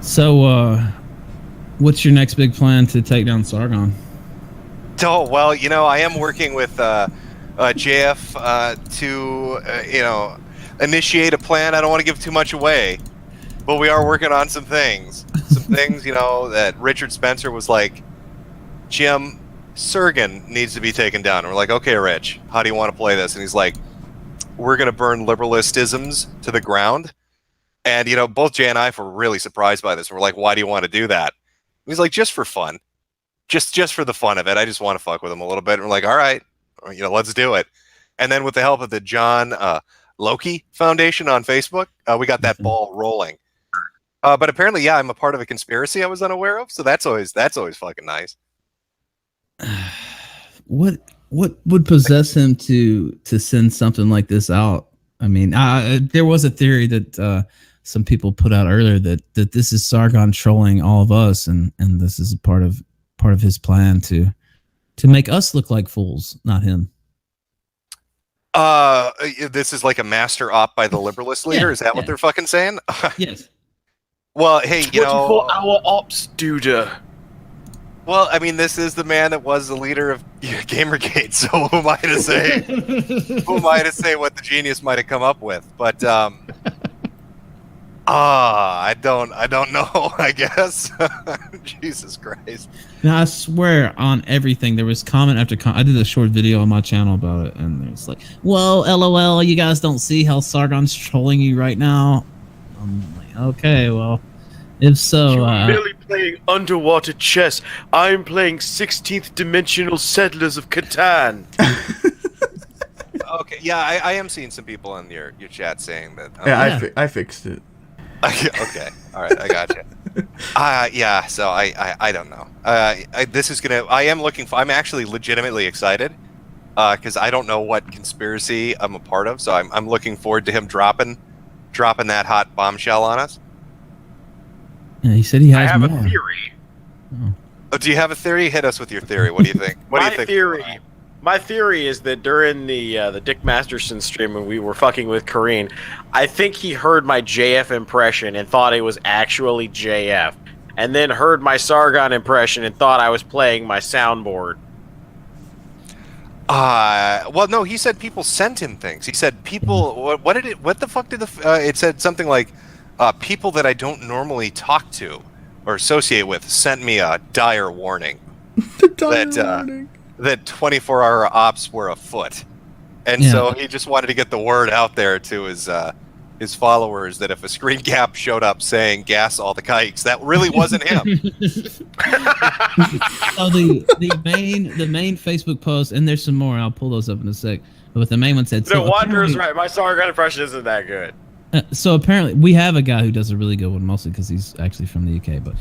So, what's your next big plan to take down Sargon? Oh, well, I am working with JF to initiate a plan. I don't want to give too much away, but we are working on some things. That Richard Spencer was like, Jim, Sargon needs to be taken down. And we're like, okay, Rich, how do you want to play this? And he's like, we're going to burn liberalist isms to the ground. And, both Jay and I were really surprised by this. We're like, why do you want to do that? And he's like, just for fun. Just for the fun of it. I just want to fuck with him a little bit. And we're like, all right, let's do it. And then with the help of the John Loki Foundation on Facebook, we got that ball rolling. But apparently, I'm a part of a conspiracy I was unaware of. So that's always fucking nice. What would possess him to send something like this out? I mean, there was a theory that some people put out earlier that this is Sargon trolling all of us, and this is a part of his plan to make us look like fools, not him. This is like a master op by the liberalist leader. Is that what they're fucking saying? Yes. Well, hey, 24-hour ops, dude. Well, I mean, this is the man that was the leader of Gamergate, so who am I to say? Who am I to say what the genius might have come up with? But I don't know. I guess. Jesus Christ. Now I swear on everything there was comment after comment. I did a short video on my channel about it, and it's like, "Well, LOL, you guys don't see how Sargon's trolling you right now." I'm like, okay, well. If so, You're really playing underwater chess. I'm playing 16th dimensional Settlers of Catan. Okay, yeah, I am seeing some people in your chat saying that. I fixed it. Okay, all right, I gotcha. Yeah, so I don't know. I'm actually legitimately excited because I don't know what conspiracy I'm a part of, so I'm looking forward to him dropping that hot bombshell on us. Yeah, he said he has more. I have a theory. Oh, do you have a theory? Hit us with your theory. What do you think? My theory is that during the Dick Masterson stream when we were fucking with Kareen, I think he heard my JF impression and thought it was actually JF, and then heard my Sargon impression and thought I was playing my soundboard. Well, no, he said people sent him things. He said people. What did it? What the fuck did it said something like. People that I don't normally talk to or associate with sent me a dire warning that 24-hour ops were afoot, and so he just wanted to get the word out there to his followers that if a screen cap showed up saying "gas all the kikes," that really wasn't him. So the main Facebook post, and there's some more. I'll pull those up in a sec. But the main one said, "The Wanderer's right. My Sargon impression isn't that good." So apparently we have a guy who does a really good one, mostly because he's actually from the UK. But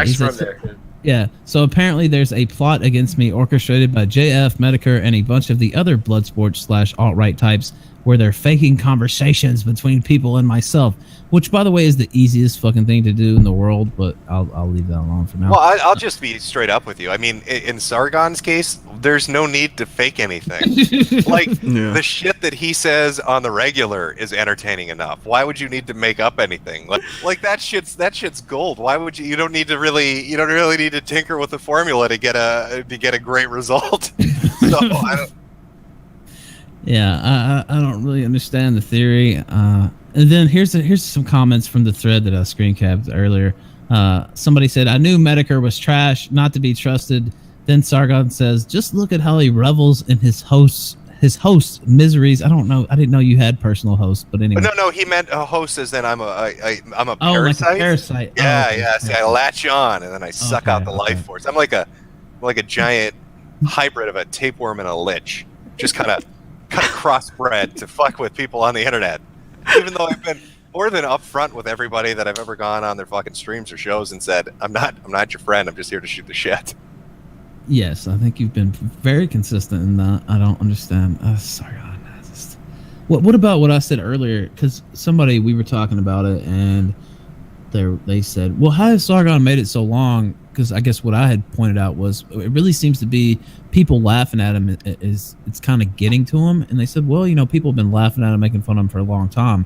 he's from there. Yeah. So apparently there's a plot against me orchestrated by JF, Metokur, and a bunch of the other Bloodsport / alt-right types where they're faking conversations between people and myself, which, by the way, is the easiest fucking thing to do in the world, but I'll leave that alone for now. Well, I'll just be straight up with you. I mean, in Sargon's case, there's no need to fake anything. The shit that he says on the regular is entertaining enough. Why would you need to make up anything? Like that shit's gold. Why would you don't really need to tinker with the formula to get a great result. So I don't. Yeah, I don't really understand the theory. And then here's some comments from the thread that I screen capped earlier. Somebody said, I knew Metokur was trash, not to be trusted. Then Sargon says, just look at how he revels in his host's miseries. I don't know. I didn't know you had personal hosts, but anyway. No, he meant a host as then I'm a parasite. Oh, like a parasite. Yeah, okay. See, I latch on and then I suck out the life force. I'm like a giant hybrid of a tapeworm and a lich. Just kind of crossbred to fuck with people on the internet. Even though I've been more than upfront with everybody that I've ever gone on their fucking streams or shows and said, I'm not your friend. I'm just here to shoot the shit. Yes, I think you've been very consistent in that. I don't understand. Sorry, what about what I said earlier? Because we were talking about it, and they said, well, how has Sargon made it so long? Because I guess what I had pointed out was it really seems to be people laughing at him it's kind of getting to him. And they said, well, people have been laughing at him, making fun of him for a long time.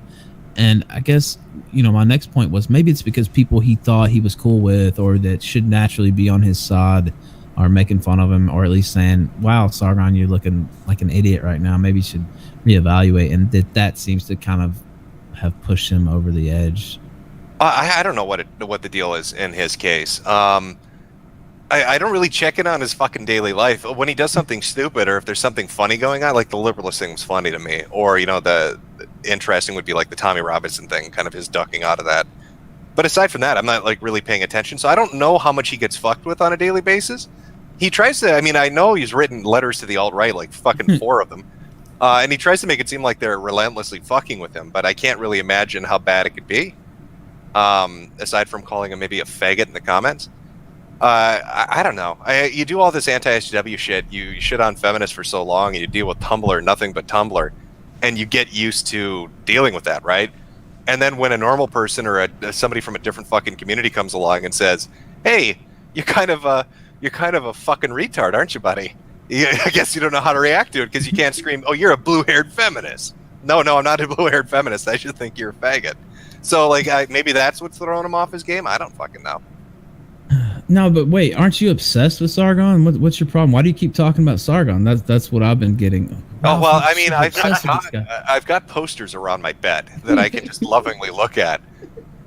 And I guess my next point was maybe it's because people he thought he was cool with or that should naturally be on his side are making fun of him, or at least saying, wow, Sargon, you're looking like an idiot right now. Maybe you should reevaluate. And that seems to kind of have pushed him over the edge. I don't know what the deal is in his case. I don't really check in on his fucking daily life. When he does something stupid or if there's something funny going on, like the liberalist thing was funny to me. Or, the interesting would be like the Tommy Robinson thing, kind of his ducking out of that. But aside from that, I'm not like really paying attention. So I don't know how much he gets fucked with on a daily basis. He tries to, I know he's written letters to the alt-right, like fucking 4 of them. And he tries to make it seem like they're relentlessly fucking with him, but I can't really imagine how bad it could be. Aside from calling him maybe a faggot in the comments. I don't know. You do all this anti-SJW shit, you shit on feminists for so long, and you deal with Tumblr, nothing but Tumblr, and you get used to dealing with that, right? And then when a normal person or somebody from a different fucking community comes along and says, hey, you're kind of a fucking retard, aren't you, buddy? I guess you don't know how to react to it because you can't scream, oh, you're a blue-haired feminist. No, I'm not a blue-haired feminist. I should think you're a faggot. So, like, maybe that's what's throwing him off his game? I don't fucking know. No, but wait, aren't you obsessed with Sargon? What's your problem? Why do you keep talking about Sargon? That's what I've been getting. Oh, well, I've got posters around my bed that I can just lovingly look at.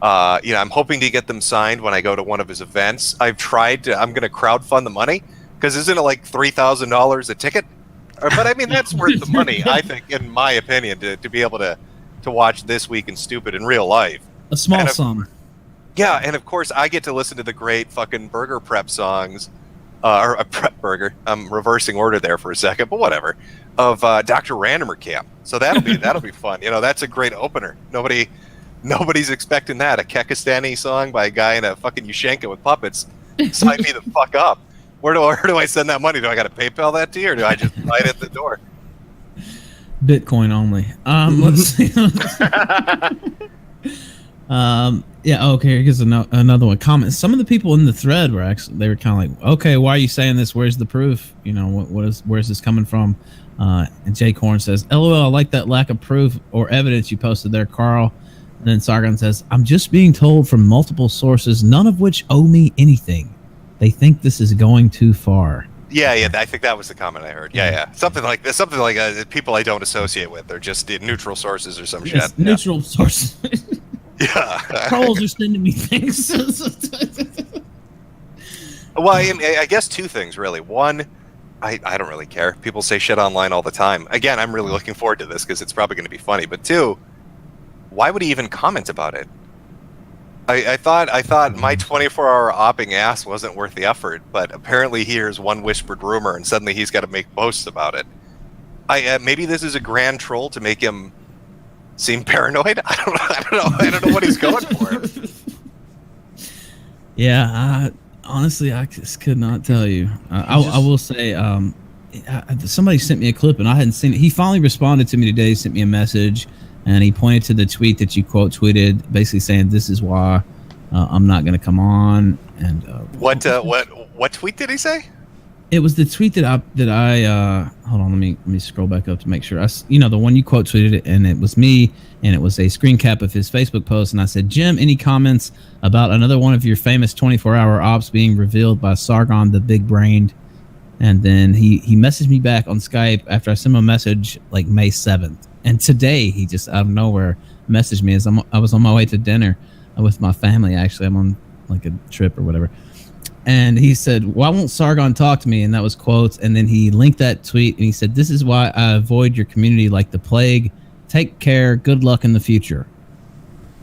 I'm hoping to get them signed when I go to one of his events. I'm going to crowdfund the money, because isn't it like $3,000 a ticket? But that's worth the money, I think, in my opinion, to be able to watch This Week in Stupid in real life. A small sum. Yeah, and of course I get to listen to the great fucking burger prep songs, or a prep burger. I'm reversing order there for a second, but whatever. Of Dr. Randomer Camp. So that'll be fun. That's a great opener. Nobody's expecting that. A Kekistani song by a guy in a fucking Ushanka with puppets. Sign me the fuck up. Where do I send that money? Do I got to PayPal that to you, or do I just buy it at the door? Bitcoin only. Let's see. Yeah. Okay. Here's another one. Comment. Some of the people in the thread were kind of like, okay, why are you saying this? Where's the proof? Where's this coming from? And Jay Korn says, LOL, I like that lack of proof or evidence you posted there, Carl. And then Sargon says, I'm just being told from multiple sources, none of which owe me anything. They think this is going too far. Yeah, I think that was the comment I heard. Yeah. Something like this. Something like people I don't associate with. They're just neutral sources or some shit. Neutral sources. Yeah. Trolls are sending me things. Well, I guess 2 things, really. One, I don't really care. People say shit online all the time. Again, I'm really looking forward to this because it's probably going to be funny. But 2, why would he even comment about it? I thought my 24-hour opping ass wasn't worth the effort, but apparently he hears one whispered rumor and suddenly he's got to make posts about it. Maybe this is a grand troll to make him seem paranoid. I don't know what he's going for. Yeah, honestly, I just could not tell you. I will say, somebody sent me a clip and I hadn't seen it. He finally responded to me today. He sent me a message and he pointed to the tweet that you quote tweeted, basically saying, "This is why I'm not going to come on." And what tweet did he say? It was the tweet that I hold on, let me scroll back up to make sure. The one you quote tweeted it, and it was me, and it was a screen cap of his Facebook post, and I said, Jim, any comments about another one of your famous 24-hour ops being revealed by Sargon the Big Brained? And then he messaged me back on Skype after I sent him a message like May 7th. And today he just out of nowhere messaged me as I was on my way to dinner with my family. Actually, I'm on like a trip or whatever. And he said, why won't Sargon talk to me? And that was quotes. And then he linked that tweet and he said, this is why I avoid your community like the plague. Take care. Good luck in the future.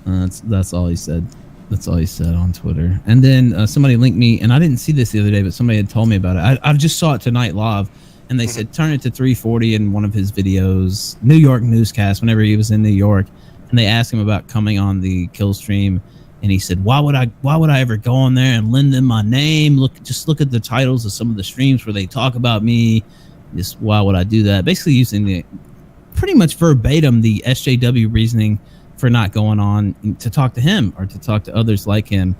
That's all he said. That's all he said on Twitter. And then somebody linked me, and I didn't see this the other day, but somebody had told me about it. I just saw it tonight live, and they said turn it to 340 in one of his videos, New York newscast, whenever he was in New York. And they asked him about coming on the kill stream. And he said, why would I ever go on there and lend them my name? Look at the titles of some of the streams where they talk about me. Just why would I do that? Basically using the pretty much verbatim the SJW reasoning for not going on to talk to him or to talk to others like him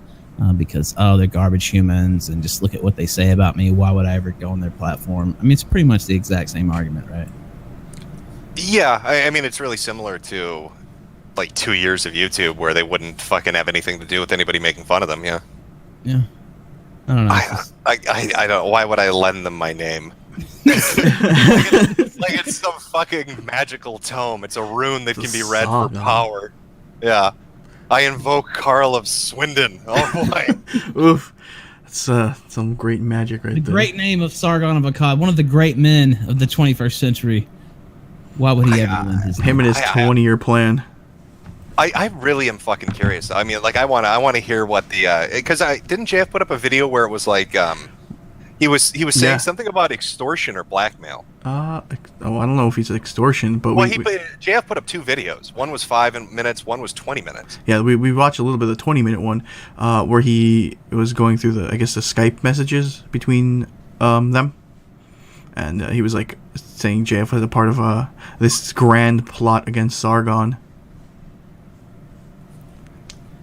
because, they're garbage humans and just look at what they say about me. Why would I ever go on their platform? I mean, it's pretty much the exact same argument, right? Yeah, I mean, it's really similar to like 2 years of YouTube where they wouldn't fucking have anything to do with anybody making fun of them. Yeah. Yeah. I don't know. I don't. Why would I lend them my name? like it's some fucking magical tome. It's a rune that can be read for power. Yeah. I invoke Carl of Swindon. Oh boy. Oof. That's some great magic right the there. Great name of Sargon of Akkad, one of the great men of the 21st century. Why would he ever lend his name? Him and his 20-year plan. I really am fucking curious. I mean, like, I want to hear what the because didn't JF put up a video where it was like he was saying something about extortion or blackmail. I don't know if he's extortion, but JF put up 2 videos. One was 5 minutes. One was 20 minutes. Yeah, we watched a little bit of the 20-minute one, where he was going through the Skype messages between them, and he was like saying JF was a part of this grand plot against Sargon.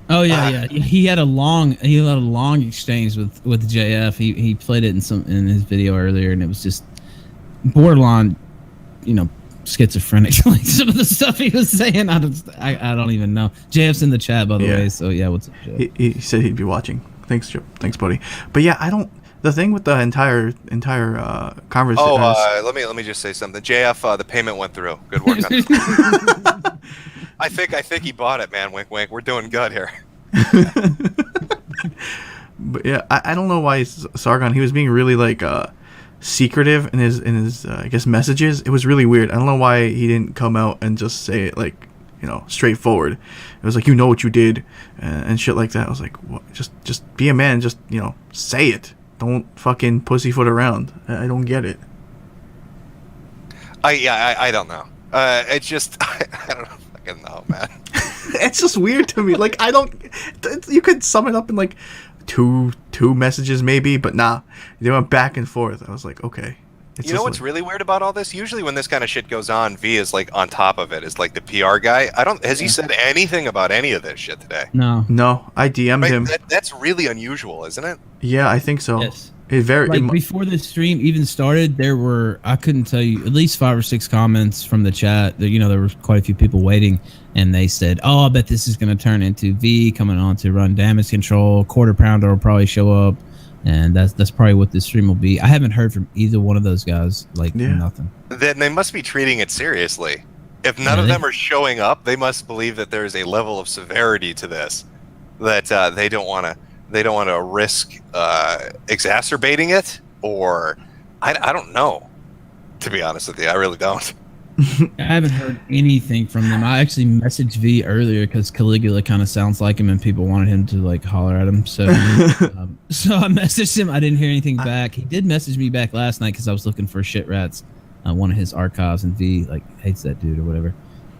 Oh yeah. He had a long exchange with JF. He played it in his video earlier, and it was just borderline, schizophrenic. Like some of the stuff he was saying, I don't even know. JF's in the chat, by the way. So yeah, what's up, Jeff? He said he'd be watching. Thanks, Joe. Thanks, buddy. But yeah, I don't. The thing with the entire conversation. Oh, let me just say something. JF, the payment went through. Good work on it. I think he bought it, man. Wink, wink. We're doing good here. But yeah, I don't know why Sargon. He was being really like secretive in his I guess messages. It was really weird. I don't know why he didn't come out and just say it like straightforward. It was like what you did and shit like that. I was like, what? Just be a man. Just say it. Don't fucking pussyfoot around. I don't get it. I don't know. It's just I don't know, man. It's just weird to me. Like I don't. You could sum it up in like two messages maybe, but nah. They went back and forth. I was like, okay. You know what's really weird about all this? Usually when this kind of shit goes on, V is like on top of it. Is like the PR guy. Has he said anything about any of this shit today? No. I DM'd him. That's really unusual, isn't it? Yeah, I think so. Yes. Before the stream even started, there were, I couldn't tell you, at least 5 or 6 comments from the chat. There were quite a few people waiting, and they said, "Oh, I bet this is going to turn into V coming on to run damage control. Quarter Pounder will probably show up, and that's probably what this stream will be." I haven't heard from either one of those guys. Nothing. Then they must be treating it seriously. If none of them are showing up, they must believe that there is a level of severity to this that they don't want to risk exacerbating it, or I don't know, to be honest with you. I really don't. I haven't heard anything from them. I actually messaged V earlier because Caligula kind of sounds like him and people wanted him to like holler at him. So so I messaged him. I didn't hear anything back. He did message me back last night because I was looking for Shit Rats, one of his archives, and V like hates that dude or whatever.